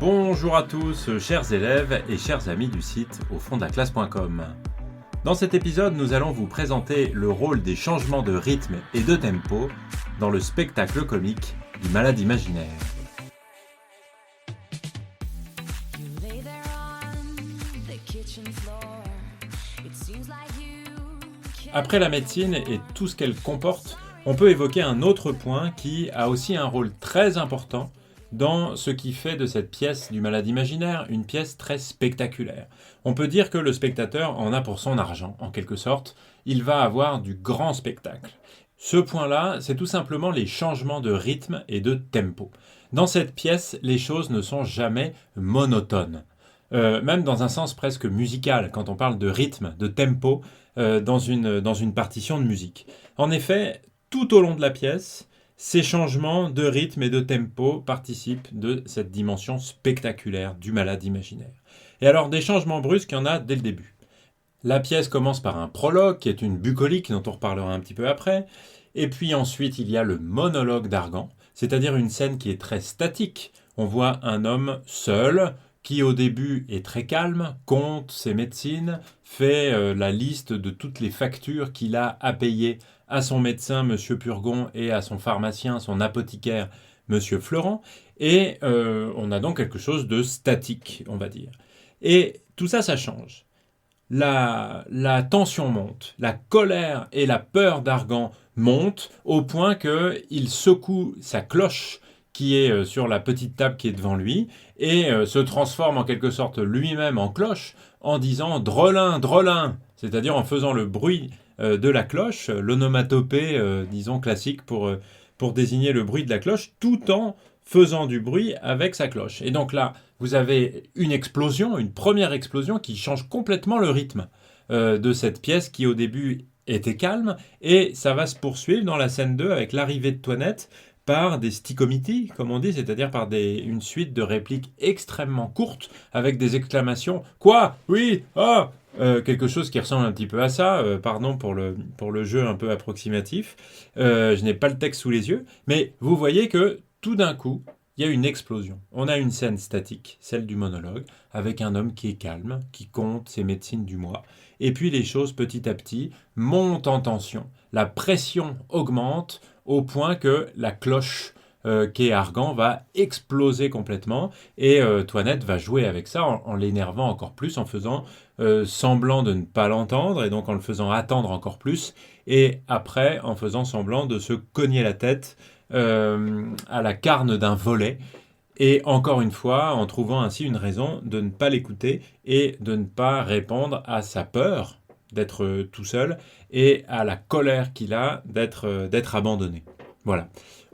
Bonjour à tous, chers élèves et chers amis du site aufondaclasse.com. Dans cet épisode, nous allons vous présenter le rôle des changements de rythme et de tempo dans le spectacle comique du Malade imaginaire. Après la médecine et tout ce qu'elle comporte, on peut évoquer un autre point qui a aussi un rôle très important dans ce qui fait de cette pièce du Malade imaginaire une pièce très spectaculaire. On peut dire que le spectateur en a pour son argent, en quelque sorte. Il va avoir du grand spectacle. Ce point-là, c'est tout simplement les changements de rythme et de tempo. Dans cette pièce, les choses ne sont jamais monotones. Même dans un sens presque musical, quand on parle de rythme, de tempo, dans une partition de musique. En effet, tout au long de la pièce, ces changements de rythme et de tempo participent de cette dimension spectaculaire du Malade imaginaire. Et alors, des changements brusques, il y en a dès le début. La pièce commence par un prologue, qui est une bucolique, dont on reparlera un petit peu après. Et puis ensuite, il y a le monologue d'Argan, c'est-à-dire une scène qui est très statique. On voit un homme seul, qui au début est très calme, compte ses médecines, fait la liste de toutes les factures qu'il a à payer à son médecin, M. Purgon, et à son pharmacien, son apothicaire, M. Fleurant, et on a donc quelque chose de statique, on va dire. Et tout ça, ça change. La tension monte, la colère et la peur d'Argan montent au point qu'il secoue sa cloche qui est sur la petite table qui est devant lui, et se transforme en quelque sorte lui-même en cloche, en disant « Drolin, drolin », c'est-à-dire en faisant le bruit de la cloche, l'onomatopée, disons, classique pour désigner le bruit de la cloche, tout en faisant du bruit avec sa cloche. Et donc là, vous avez une explosion, une première explosion qui change complètement le rythme de cette pièce qui au début était calme, et ça va se poursuivre dans la scène 2 avec l'arrivée de Toinette, par des stichomitis, comme on dit, c'est-à-dire par une suite de répliques extrêmement courtes, avec des exclamations « Quoi ? Oui ? Ah !» quelque chose qui ressemble un petit peu à ça, pardon pour le jeu un peu approximatif, je n'ai pas le texte sous les yeux, mais vous voyez que tout d'un coup, il y a une explosion. On a une scène statique, celle du monologue, avec un homme qui est calme, qui compte ses médecines du mois, et puis les choses petit à petit montent en tension. La pression augmente au point que la cloche qu'est Argan va exploser complètement, et Toinette va jouer avec ça en l'énervant encore plus, en faisant semblant de ne pas l'entendre, et donc en le faisant attendre encore plus, et après en faisant semblant de se cogner la tête à la carne d'un volet, et encore une fois en trouvant ainsi une raison de ne pas l'écouter et de ne pas répondre à sa peur d'être tout seul et à la colère qu'il a d'être abandonné. Voilà.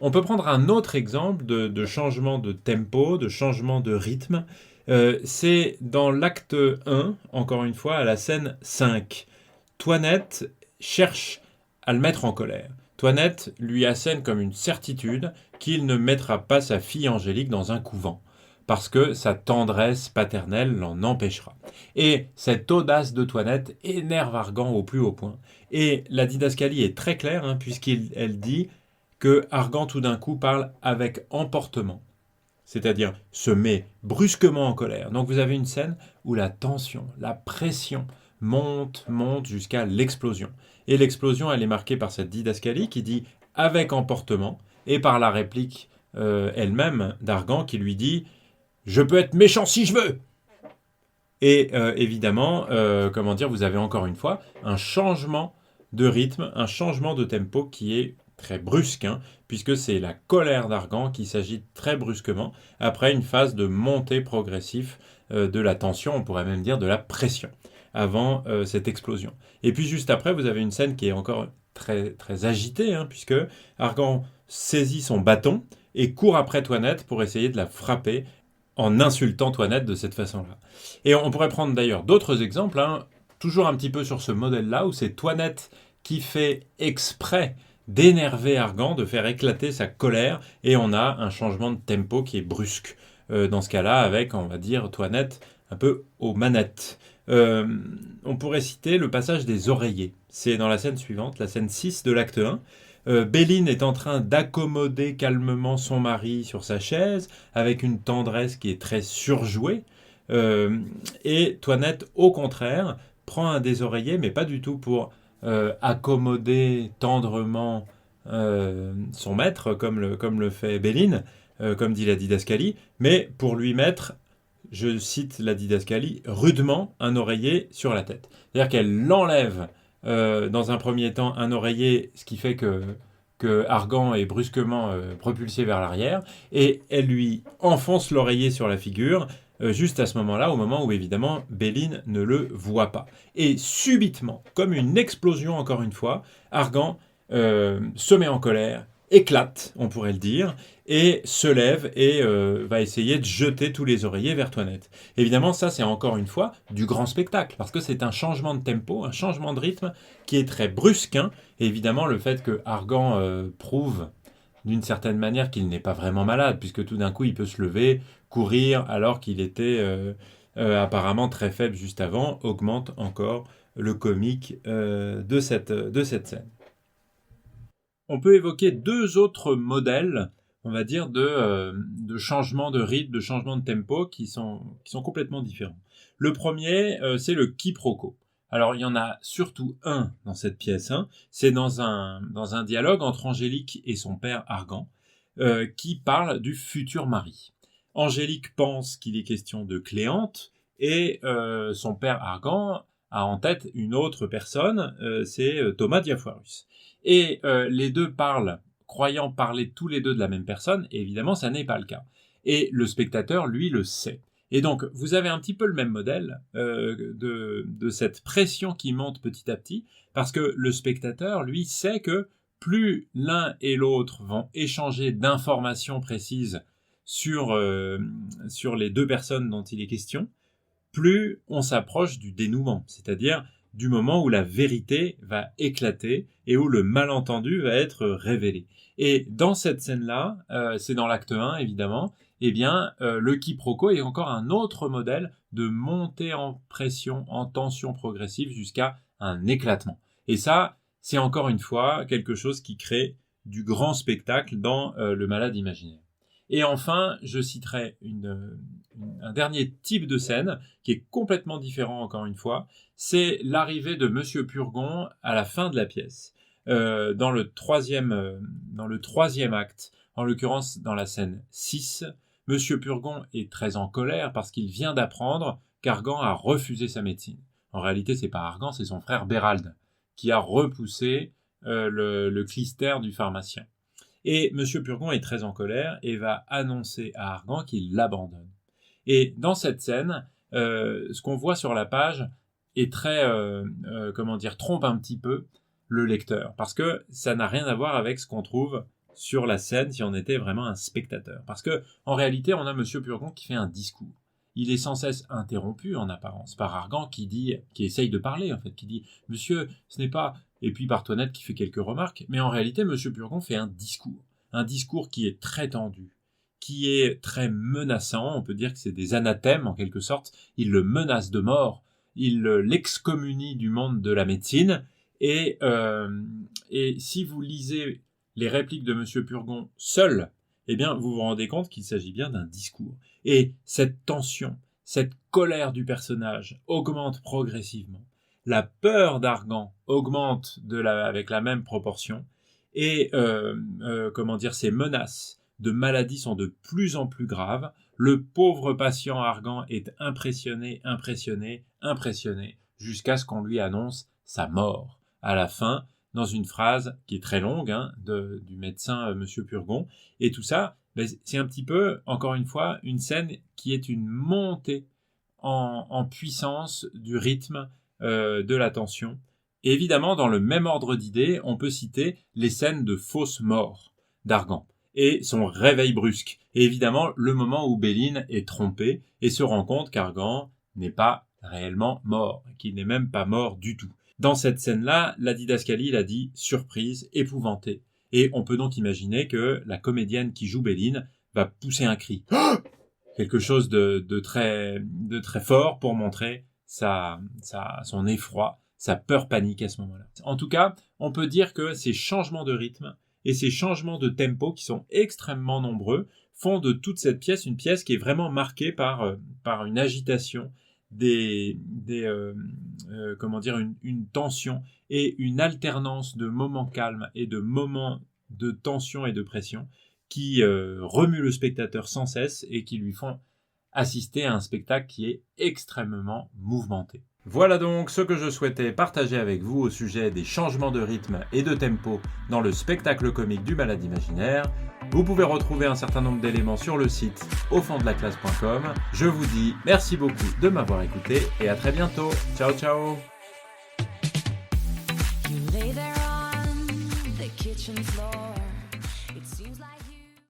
On peut prendre un autre exemple de changement de tempo, de changement de rythme. C'est dans l'acte 1, encore une fois, à la scène 5. Toinette cherche à le mettre en colère. Toinette lui assène comme une certitude qu'il ne mettra pas sa fille Angélique dans un couvent, parce que sa tendresse paternelle l'en empêchera. Et cette audace de Toinette énerve Argan au plus haut point. Et la didascalie est très claire, puisqu'elle dit que Argan tout d'un coup parle avec emportement, c'est-à-dire se met brusquement en colère. Donc vous avez une scène où la tension, la pression monte jusqu'à l'explosion. Et l'explosion, elle est marquée par cette didascalie qui dit « avec emportement » et par la réplique elle-même d'Argan qui lui dit « je peux être méchant si je veux !» Et évidemment, vous avez encore une fois un changement de rythme, un changement de tempo qui est très brusque, puisque c'est la colère d'Argan qui s'agite très brusquement, après une phase de montée progressive de la tension, on pourrait même dire de la pression, avant cette explosion. Et puis juste après, vous avez une scène qui est encore très, très agitée, puisque Argan saisit son bâton et court après Toinette pour essayer de la frapper en insultant Toinette de cette façon-là. Et on pourrait prendre d'ailleurs d'autres exemples, toujours un petit peu sur ce modèle-là, où c'est Toinette qui fait exprès d'énerver Argan, de faire éclater sa colère, et on a un changement de tempo qui est brusque. Dans ce cas-là, avec, on va dire, Toinette un peu aux manettes. On pourrait citer le passage des oreillers. C'est dans la scène suivante, la scène 6 de l'acte 1. Béline est en train d'accommoder calmement son mari sur sa chaise, avec une tendresse qui est très surjouée. Euh, et Toinette, au contraire, prend un des oreillers, mais pas du tout pour accommoder tendrement son maître, comme le fait Béline, comme dit la didascalie, mais pour lui mettre, je cite la didascalie, rudement un oreiller sur la tête. C'est-à-dire qu'elle l'enlève dans un premier temps un oreiller, ce qui fait que Argan est brusquement propulsé vers l'arrière, et elle lui enfonce l'oreiller sur la figure, juste à ce moment-là, au moment où évidemment Béline ne le voit pas. Et subitement, comme une explosion encore une fois, Argan se met en colère, éclate, on pourrait le dire, et se lève et va essayer de jeter tous les oreillers vers Toinette. Évidemment, ça c'est encore une fois du grand spectacle, parce que c'est un changement de tempo, un changement de rythme qui est très brusque. Hein. Et évidemment, le fait que Argan prouve d'une certaine manière qu'il n'est pas vraiment malade, puisque tout d'un coup il peut se lever, courir, alors qu'il était apparemment très faible juste avant, augmente encore le comique de cette scène. On peut évoquer deux autres modèles, on va dire, de changement de rythme, de changement de tempo qui sont complètement différents. Le premier, c'est le quiproquo. Alors, il y en a surtout un dans cette pièce. Hein. C'est dans un dialogue entre Angélique et son père Argan, qui parle du futur mari. Angélique pense qu'il est question de Cléante, et son père Argan a en tête une autre personne, c'est Thomas Diafoirus. Et les deux parlent, croyant parler tous les deux de la même personne, et évidemment, ça n'est pas le cas. Et le spectateur, lui, le sait. Et donc, vous avez un petit peu le même modèle de cette pression qui monte petit à petit, parce que le spectateur, lui, sait que plus l'un et l'autre vont échanger d'informations précises sur les deux personnes dont il est question, plus on s'approche du dénouement, c'est-à-dire du moment où la vérité va éclater et où le malentendu va être révélé. Et dans cette scène-là, c'est dans l'acte 1 évidemment, eh bien, le quiproquo est encore un autre modèle de montée en pression, en tension progressive jusqu'à un éclatement. Et ça, c'est encore une fois quelque chose qui crée du grand spectacle dans Le Malade imaginaire. Et enfin, je citerai un dernier type de scène qui est complètement différent encore une fois, c'est l'arrivée de Monsieur Purgon à la fin de la pièce, dans le troisième acte, en l'occurrence dans la scène 6. Monsieur Purgon est très en colère parce qu'il vient d'apprendre qu'Argan a refusé sa médecine. En réalité, c'est pas Argan, c'est son frère Bérald qui a repoussé le clister du pharmacien. Et Monsieur Purgon est très en colère et va annoncer à Argan qu'il l'abandonne. Et dans cette scène, ce qu'on voit sur la page est très, trompe un petit peu le lecteur, parce que ça n'a rien à voir avec ce qu'on trouve sur la scène si on était vraiment un spectateur. Parce que en réalité, on a Monsieur Purgon qui fait un discours. Il est sans cesse interrompu en apparence par Argan qui essaye de parler en fait, qui dit Monsieur, ce n'est pas, et puis par Toinette qui fait quelques remarques, mais en réalité Monsieur Purgon fait un discours qui est très tendu, qui est très menaçant. On peut dire que c'est des anathèmes en quelque sorte. Il le menace de mort, il l'excommunie du monde de la médecine. Et si vous lisez les répliques de Monsieur Purgon seul, eh bien, vous vous rendez compte qu'il s'agit bien d'un discours. Et cette tension, cette colère du personnage augmente progressivement. La peur d'Argan augmente avec la même proportion. Et ces menaces de maladie sont de plus en plus graves. Le pauvre patient Argan est impressionné, jusqu'à ce qu'on lui annonce sa mort. À la fin, dans une phrase qui est très longue du médecin Monsieur Purgon. Et tout ça, c'est un petit peu, encore une fois, une scène qui est une montée en puissance du rythme de la tension. Et évidemment, dans le même ordre d'idées, on peut citer les scènes de fausse mort d'Argan et son réveil brusque. Et évidemment, le moment où Béline est trompée et se rend compte qu'Argan n'est pas réellement mort, qu'il n'est même pas mort du tout. Dans cette scène-là, la didascalie l'a dit surprise, épouvantée. Et on peut donc imaginer que la comédienne qui joue Béline va pousser un cri. Quelque chose de très fort pour montrer son effroi sa peur panique à ce moment-là. En tout cas, on peut dire que ces changements de rythme et ces changements de tempo qui sont extrêmement nombreux font de toute cette pièce une pièce qui est vraiment marquée par une agitation, une tension et une alternance de moments calmes et de moments de tension et de pression qui remuent le spectateur sans cesse et qui lui font assister à un spectacle qui est extrêmement mouvementé. Voilà donc ce que je souhaitais partager avec vous au sujet des changements de rythme et de tempo dans le spectacle comique du Malade imaginaire. Vous pouvez retrouver un certain nombre d'éléments sur le site aufonddelaclasse.com. Je vous dis merci beaucoup de m'avoir écouté et à très bientôt. Ciao ciao. You lay there on the kitchen floor.